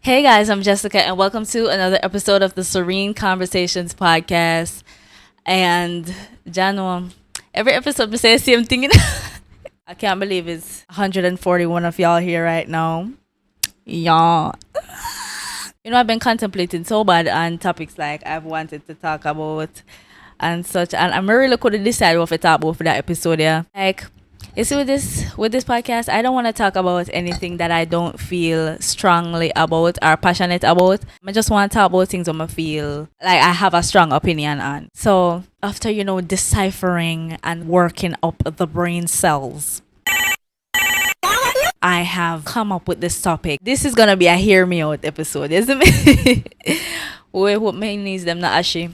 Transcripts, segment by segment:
Hey guys, I'm Jessica, and welcome to another episode of the Serene Conversations podcast. And Jano, every episode we say the same thing. I can't believe it's 141 of y'all here right now. Yeah. I've been contemplating so bad on topics like I've wanted to talk about and such, and I'm really couldn't decide what to talk about for that episode. Yeah, like you see, with this podcast, I don't want to talk about anything that I don't feel strongly about or passionate about. I just want to talk about things I feel like I have a strong opinion on. So after deciphering and working up the brain cells, I have come up with this topic. This is gonna be a hear me out episode, isn't it? Wait, what my knees them not ashy.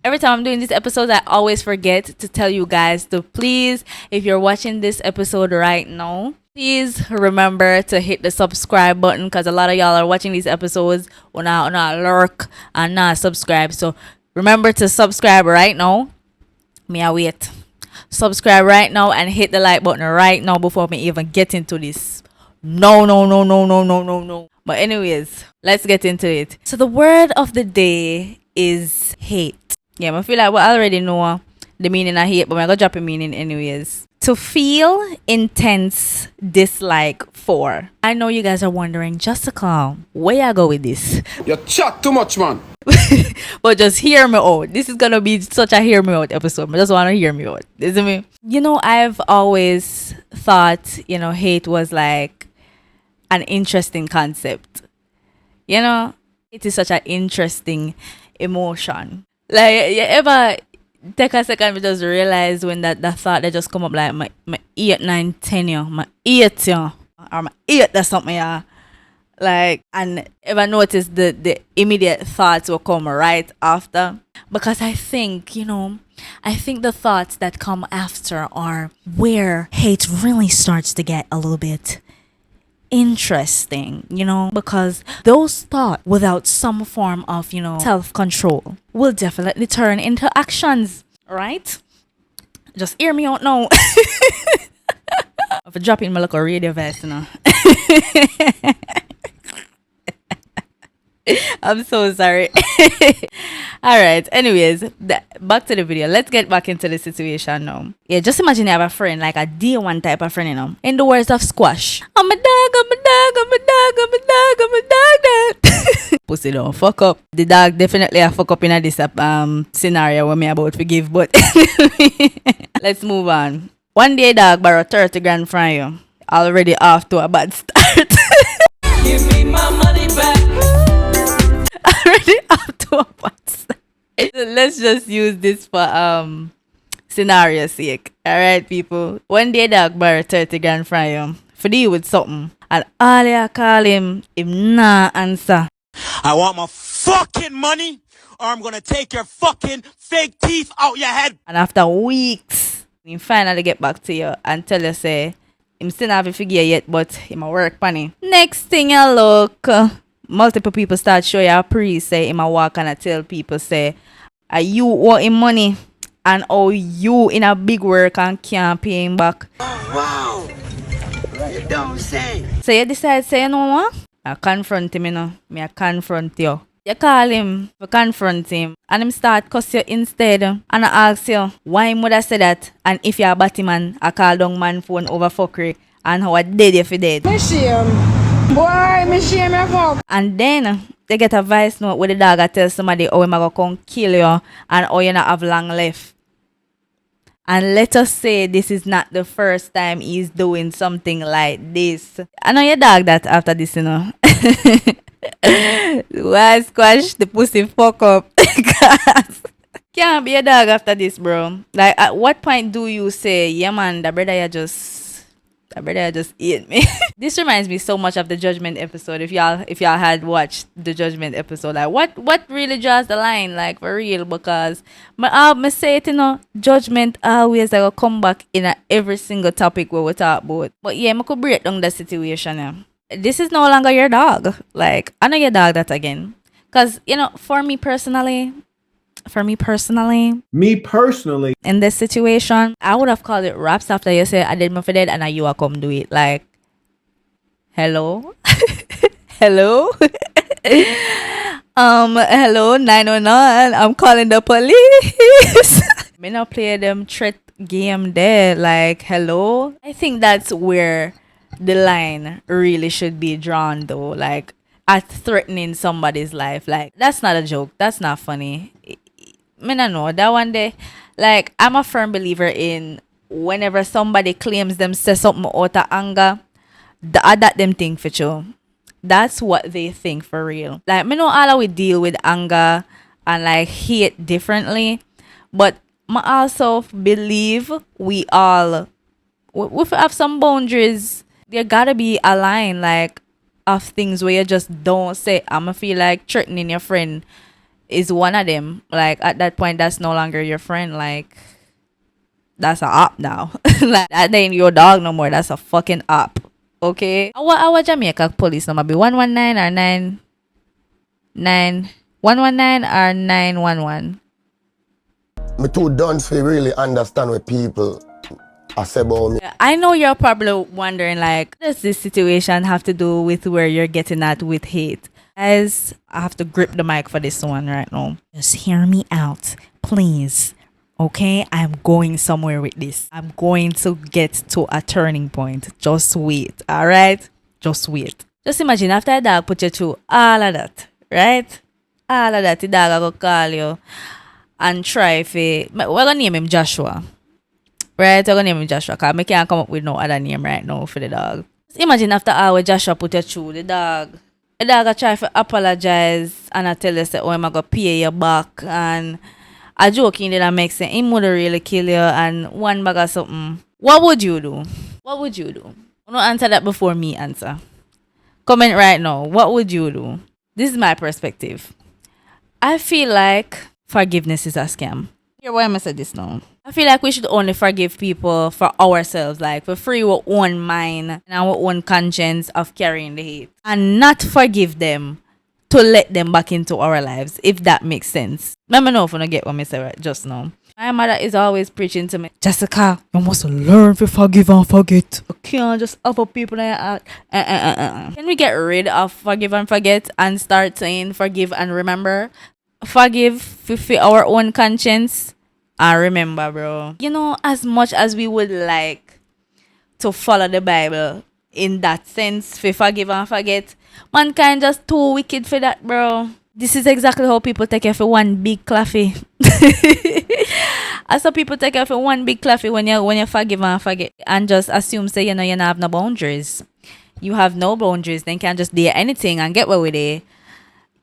Every time I'm doing these episodes, I always forget to tell you guys to please, if you're watching this episode right now, please remember to hit the subscribe button, because a lot of y'all are watching these episodes on a lurk and not subscribe. So remember to subscribe right now. Me I wait. Subscribe right now and hit the like button right now before me even get into this. No. But anyways, let's get into it. So the word of the day is hate. Yeah, I feel like we already know the meaning of hate, but I'm going to drop a meaning anyways. To feel intense dislike for. I know you guys are wondering, Jessica, where I go with this? You chat too much, man. But just hear me out. This is going to be such a hear me out episode. I just want to hear me out. Isn't me? I've always thought, hate was like an interesting concept. It is such an interesting emotion. Like, you ever take a second to just realize when that thought that just come up, like, my 8, 9, 10 year, my 8 year, or my 8 or something, yeah. Like, and ever notice the immediate thoughts will come right after? Because I think the thoughts that come after are where hate really starts to get a little bit interesting, because those thoughts without some form of, self-control will definitely turn into actions, right? Just hear me out now. I'm dropping my little radio vest now. I'm so sorry. All right. Anyways, back to the video. Let's get back into the situation now. Yeah, just imagine you have a friend, like a D1 type of friend, In the words of Squash, I'm a dog, I'm a dog, I'm a dog, I'm a dog, I'm a dog. Pussy don't fuck up. The dog definitely a fuck up in this scenario where me about to give, but let's move on. One day, dog borrow 30 grand from you. Already off to a bad start. Give me my money back. Already up to a bad start. So let's just use this for scenario sake. Alright, people. One day dog borrow 30 grand from you for deal with something, and all you call him nah answer. I want my fucking money, or I'm gonna take your fucking fake teeth out your head. And after weeks, he finally get back to you and tell you say him still not have a figure yet, but him a work funny. Next thing you look, multiple people start show you a say him a walk and I tell people say, are you owe him money and oh you in a big work and can't pay him back. Oh wow, you don't say. So you decide say, you know what? I confront him, I confront you. You call him, you confront him, and him start cuss you instead. And I ask you, why him would have said that? And if you're a batty man, I call down man phone over fuckery, and how I dead if you dead. Me shame. Boy, me shame your fuck. And then, they get a voice note where the dog I tell somebody, oh, I'm going to come kill you, and oh, you not have long left. And let us say this is not the first time he's doing something like this. I know your dog that after this, Why Squash the pussy fuck up? Can't be a dog after this, bro. Like, at what point do you say, yeah man, that brother just ate me? This reminds me so much of the Judgment episode. If y'all had watched the Judgment episode, like what really draws the line, like for real? Because me say it, Judgment always like come back in every single topic where we talk about. But yeah, I could break down the situation. Yeah. This is no longer your dog. Like, I know your dog that again. Because, for me personally, in this situation, I would have called it raps after you say, I did my for dead and now you are come do it. Like, hello? Hello? Hello, 909. I'm calling the police. Me not play them threat game there. Like, hello. I think that's where the line really should be drawn, though. Like, at threatening somebody's life. Like, that's not a joke. That's not funny. Me no know that one day. Like, I'm a firm believer in whenever somebody claims them say something out of anger, that them think for sure. That's what they think for real. Like, me know all we deal with anger and like hate differently, but I also believe we all we have some boundaries. There gotta be a line like of things where you just don't say. I'ma feel like threatening your friend is one of them. Like at that point, that's no longer your friend. Like that's a op now. Like that ain't your dog no more. That's a fucking op. Okay. Our Jamaica police number be 119 or 119 or 911. Me too done for really understand what people are say about me. I know you're probably wondering like, what does this situation have to do with where you're getting at with hate? Guys, I have to grip the mic for this one right now. Just hear me out, please. Okay, I'm going somewhere with this. I'm going to get to a turning point. Just wait, all right? Just wait. Just imagine after a dog put you through all of that, right? All of that, the dog will call you and try for... We're going to name him Joshua. Right? We're going to name him Joshua because I can't come up with no other name right now for the dog. Just imagine after all Joshua put you through, the dog will try to apologize and I tell you, say, oh, I'm going to pay you back and... A joking that makes sense. He would really kill you and one bag of something. What would you do? What would you do? Don't answer that before me answer. Comment right now. What would you do? This is my perspective. I feel like forgiveness is a scam. Hear why I say this now. I feel like we should only forgive people for ourselves, like for free our own mind and our own conscience of carrying the hate. And not forgive them to let them back into our lives, if that makes sense. Let me know if you don't get what I say right just now. My mother is always preaching to me, Jessica, you must learn to forgive and forget. You can't just offer people that Can we get rid of forgive and forget and start saying forgive and remember? Forgive for our own conscience and remember, bro. You know, as much as we would like to follow the Bible in that sense, for forgive and forget, mankind just too wicked for that, bro. This is exactly how people take care for one big coffee. As some people take care for one big coffee when you forgive and forget and just assume say you don't have no boundaries. You have no boundaries, then can just do anything and get away with it.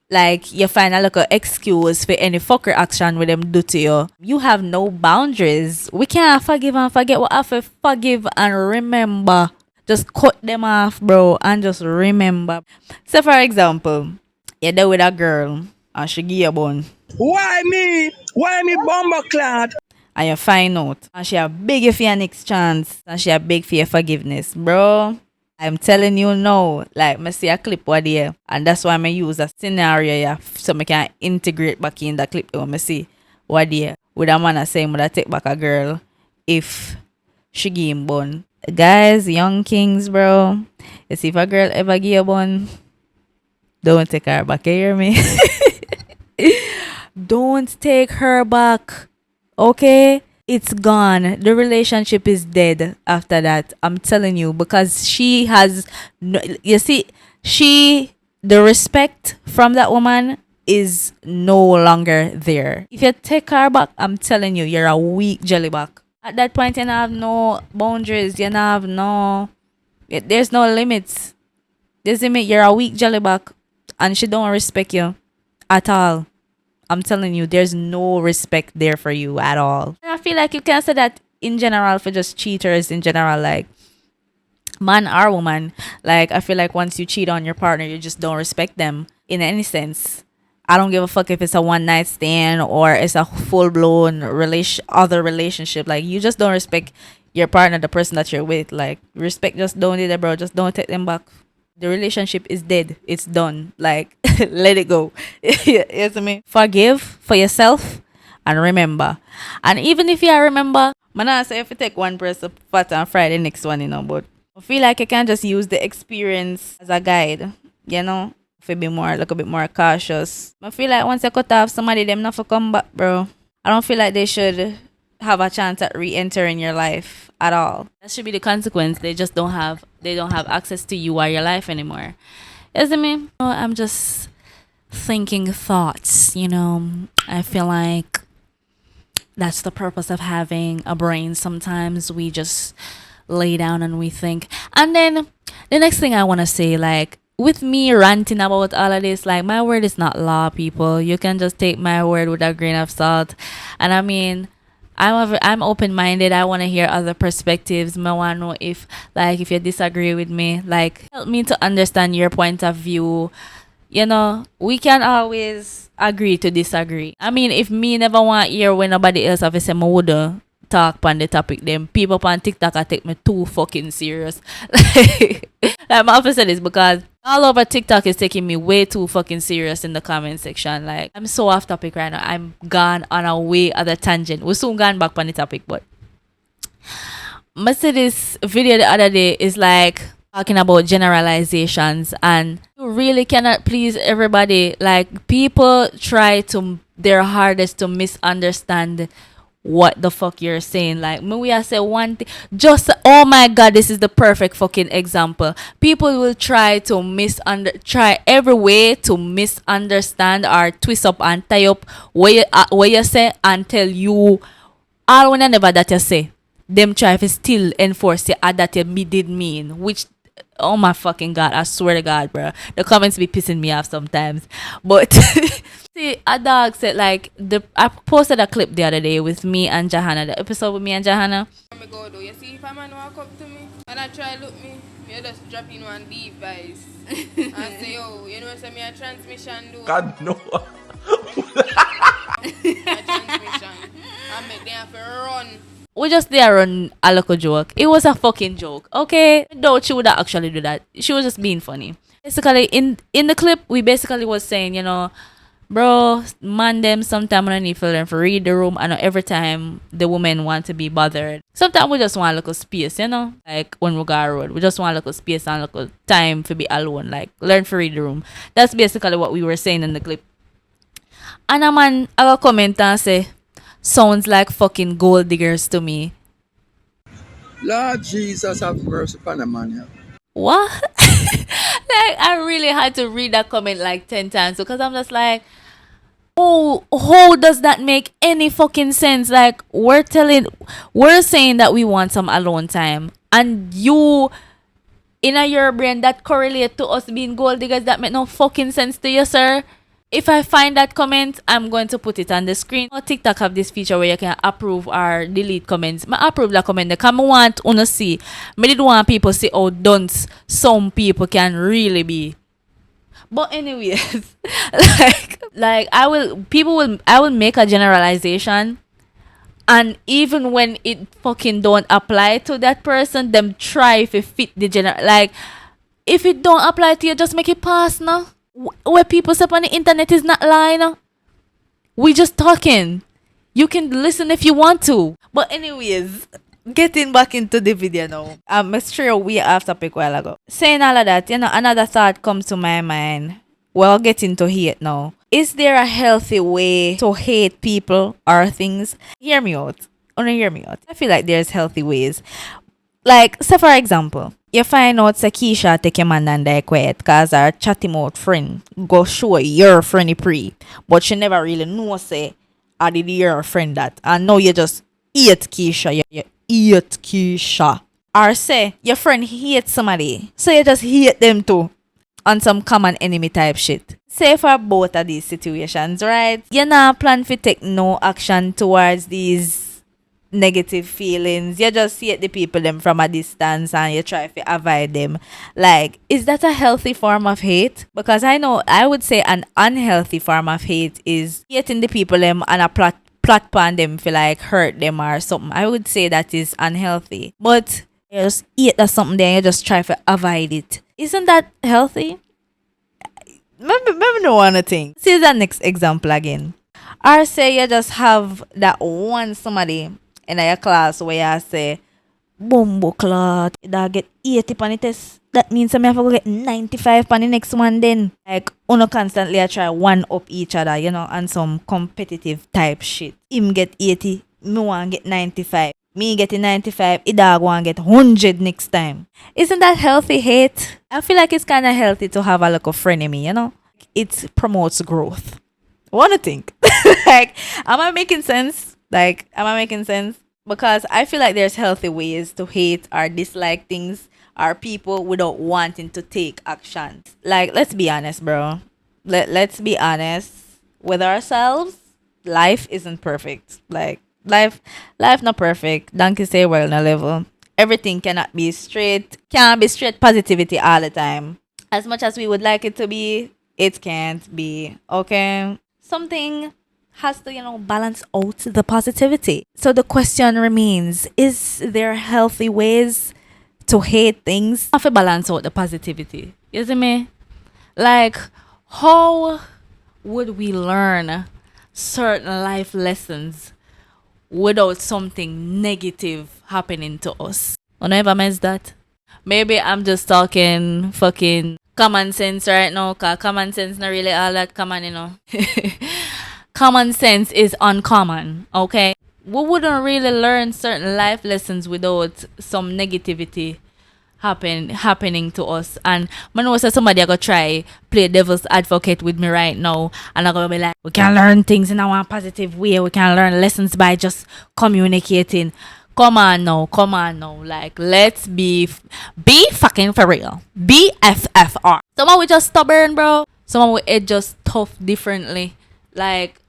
Like you find a little excuse for any fucker action with them do to you. You have no boundaries. We can't forgive and forget. What have to forgive and remember. Just cut them off, bro, and just remember. So, for example, you're there with a girl and she give you a bun. Why me? Why me bomber clad? And you find out. And she a beg for your next chance. And she a beg for your forgiveness, bro. I'm telling you now. Like, I see a clip over there. And that's why I use a scenario yeah, so I can integrate back in the clip that I see over there. With a man saying, would I take back a girl if she give him bun? Guys, young kings, bro. You see if a girl ever give you a bun, don't take her back. You hear me? Don't take her back. Okay? It's gone. The relationship is dead after that. I'm telling you. Because she has... No, you see, the respect from that woman is no longer there. If you take her back, I'm telling you, you're a weak jellyback. At that point, you don't have no boundaries. You don't have no... There's no limits. There's limit. You're a weak jellyback. And she don't respect you at all. I'm telling you, there's no respect there for you at all. And I feel like you can say that in general for just cheaters in general. Like, man or woman. Like, I feel like once you cheat on your partner, you just don't respect them in any sense. I don't give a fuck if it's a one night stand or it's a full blown other relationship. Like you just don't respect your partner, the person that you're with. Like respect, just don't do that, bro. Just don't take them back. The relationship is dead. It's done. Like let it go. You know what I mean? Forgive for yourself and remember. And even if you remember, man, I say if you take one person fat and fry the next one, but I feel like you can just use the experience as a guide. You know. If be more, look a bit more cautious. I feel like once you cut off somebody, them not for come back, bro. I don't feel like they should have a chance at re-entering your life at all. That should be the consequence. They don't have access to you or your life anymore. Isn't me? I'm just thinking thoughts, you know. I feel like that's the purpose of having a brain. Sometimes we just lay down and we think. And then the next thing I want to say, like, with me ranting about all of this, like, my word is not law, people. You can just take my word with a grain of salt. And I mean, I'm open-minded. I want to hear other perspectives. I want to know if you disagree with me, like, help me to understand your point of view. You know, we can always agree to disagree. I mean, if me never want to hear when nobody else have to say, I would talk on the topic, then people on TikTok I take me too fucking serious. Like my officer is because all over TikTok is taking me way too fucking serious in the comment section. Like, I'm so off topic right now. I'm gone on a way other tangent. We're soon gone back on the topic, but I see this video the other day is like talking about generalizations, and you really cannot please everybody. Like, people try to their hardest to misunderstand what the fuck you're saying. Like, when we are say one thing, just, oh my god, this is the perfect fucking example. People will try every way to misunderstand or twist up and tie up what you say and tell you all when I never that you say. Them try to still enforce the that you did mean, which, oh my fucking god, I swear to god, bro, the comments be pissing me off sometimes. But see, a dog said, like, I posted a clip the other day with me and Johanna, the episode with me and Johanna. Me go do. You see, if a man walk up to me and I try look me just drop in one device and say, yo, you know, say me a transmission do. God no. A transmission. I make them have to run. We just there on a local joke. It was a fucking joke, okay? No, she would actually do that. She was just being funny. Basically, in the clip, we basically was saying, you know, bro, man, them sometimes I need for them to read the room. I know every time the women want to be bothered. Sometimes we just want a little space, you know? Like, when we go on road, we just want a little space and a little time to be alone. Like, learn to read the room. That's basically what we were saying in the clip. And a man, I got comment and say, sounds like fucking gold diggers to me. Lord Jesus, have mercy upon a man. Yeah. What? Like, I really had to read that comment like 10 times because I'm just like, oh, how does that make any fucking sense? Like, we're saying that we want some alone time, and you, in your brain, that correlate to us being gold diggers. That make no fucking sense to you, sir. If I find that comment, I'm going to put it on the screen. TikTok have this feature where you can approve or delete comments. I approve that comment. I want to see. I didn't want people to see how dunce some people can really be. But anyways, I will make a generalization, and even when it fucking don't apply to that person, them try to fit the general. Like, if it don't apply to you, just make it pass now. Where people say on the internet is not lying. We just talking. You can listen if you want to. But anyways, getting back into the video now. I'm sure we off topic a while ago. Saying all of that, you know, another thought comes to my mind. Well, getting to hate now. Is there a healthy way to hate people or things? Hear me out. Only hear me out. I feel like there's healthy ways. Like, say for example, you find out Keisha take your man and die quiet because her chat him out friend go show your friend pre, but she never really know say I did your friend that, and now you just hate Keisha, you hate Keisha. Or say your friend hates somebody, so you just hate them too on some common enemy type shit. Say for both of these situations, right? You not plan to take no action towards these negative feelings. You just see the people them from a distance and you try to avoid them. Like, is that a healthy form of hate? Because I would say an unhealthy form of hate is hating the people them and a plot pan them feel like hurt them or something. I would say that is unhealthy. But you just hate that something there and you just try to avoid it. Isn't that healthy? Maybe no one thing. See the next example again. Or say you just have that one somebody in your class where you say, Bumbo clot, you get 80 on the test. that means I have to go get 95 on the next one then. Like, uno constantly I try one up each other, you know, and some competitive type shit. Him get 80, me want get 95. Me getting 95, he dog want get 100 next time. Isn't that healthy hate? I feel like it's kind of healthy to have a little frenemy, you know? It promotes growth. What do you think? Like, am I making sense? Like, am I making sense? Because I feel like there's healthy ways to hate or dislike things or people without wanting to take action. Like, let's be honest, bro. Let's be honest with ourselves. Life isn't perfect. Like, life not perfect. Donkey say well no level. Everything cannot be straight. Can't be straight positivity all the time. As much as we would like it to be, it can't be. Okay? Something has to, you know, balance out the positivity. So the question remains, is there healthy ways to hate things? Have to balance out the positivity. You see me? Like, how would we learn certain life lessons without something negative happening to us? I never missed that. Maybe I'm just talking fucking common sense right now, cause common sense not really all that common, you know. Common sense is uncommon, okay? We wouldn't really learn certain life lessons without some negativity happening to us. And I know that somebody gonna try play devil's advocate with me right now, and I'm gonna be like, we can learn things in a positive way. We can learn lessons by just communicating. Come on now. Like, let's be fucking for real. BFFR. Some of we just stubborn, bro. Some of we just tough differently. Like,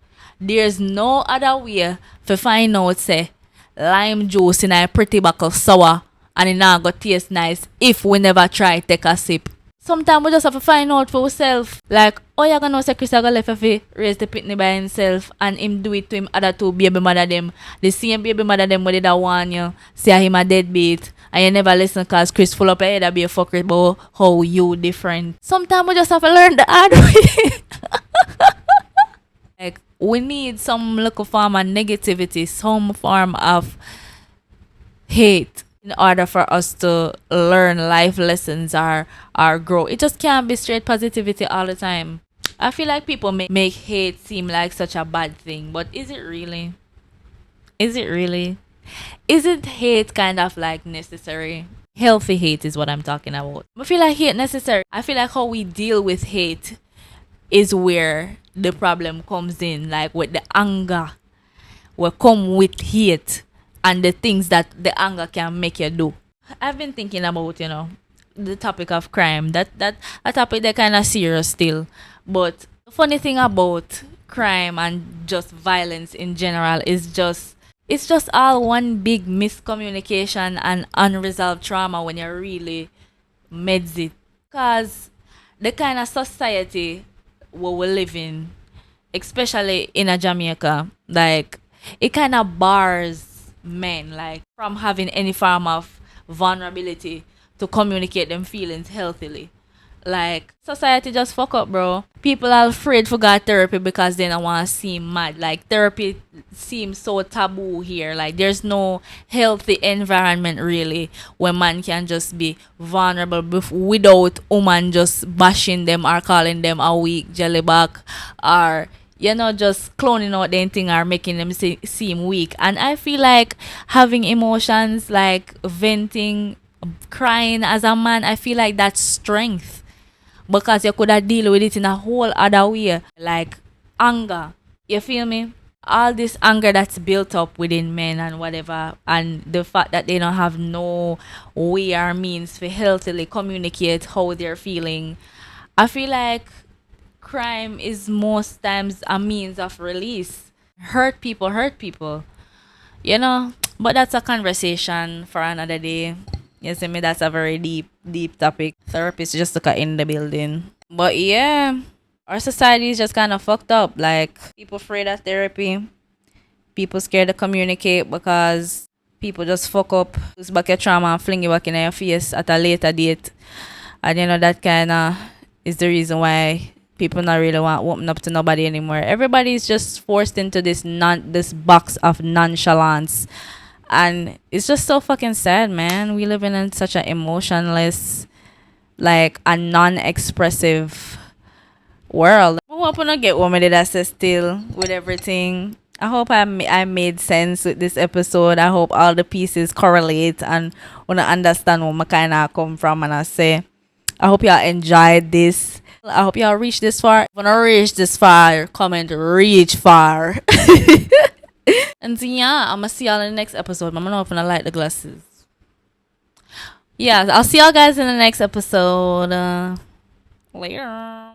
there's no other way to find out, say, lime juice in a pretty buckle sour and it not go taste nice if we never try take a sip. Sometimes we just have to find out for ourselves. Like, oh, you're gonna say Chris gonna left if he raise the pitney by himself and him do it to him other two baby mother them. The same baby mother them where they that want you, say him a deadbeat, and you never listen cause Chris full up your head be a fucker about how you different. Sometimes we just have to learn the hard way. Like, we need some little form of negativity, some form of hate in order for us to learn life lessons or grow. It just can't be straight positivity all the time. I feel like people make hate seem like such a bad thing, but is it really? Is it really? Isn't hate kind of like necessary? Healthy hate is what I'm talking about. I feel like hate necessary. I feel like how we deal with hate is where the problem comes in, like with the anger will come with hate and the things that the anger can make you do. I've been thinking about, you know, the topic of crime. That a topic that kind of serious still. But the funny thing about crime and just violence in general is it's just all one big miscommunication and unresolved trauma when you really meds it. Because the kind of society where we live in, especially in a Jamaica, like, it kind of bars men like from having any form of vulnerability to communicate them feelings healthily. Like, society just fuck up, bro. People are afraid to go to therapy because they don't want to seem mad. Like, therapy seems so taboo here. Like, there's no healthy environment really where man can just be vulnerable without woman just bashing them or calling them a weak jellyback or, you know, just cloning out their thing or making them seem weak. And I feel like having emotions, like venting, crying as a man, I feel like that's strength. Because you could have deal with it in a whole other way. Like anger. You feel me? All this anger that's built up within men and whatever. And the fact that they don't have no way or means to healthily communicate how they're feeling. I feel like crime is most times a means of release. Hurt people. You know? But that's a conversation for another day. You see me? That's a very deep topic. Therapists just look at in the building. But yeah, our society is just kind of fucked up. Like, people afraid of therapy. People scared to communicate because people just fuck up, use back your trauma and fling it back in your face at a later date. And you know, that kind of is the reason why people not really want to open up to nobody anymore. Everybody's just forced into this box of nonchalance. And it's just so fucking sad, man. We live in such an emotionless like a non-expressive world. I hope I not get what me did I say still with everything. I hope I made sense with this episode. I hope all the pieces correlate and wanna understand where I kind of come from. And I say, I hope y'all enjoyed this. I hope y'all reach this far. If you wanna reach this far, comment reach far. And so yeah, I'm gonna see y'all in the next episode. I'm gonna know if I like the glasses. Yeah, I'll see y'all guys in the next episode. Later.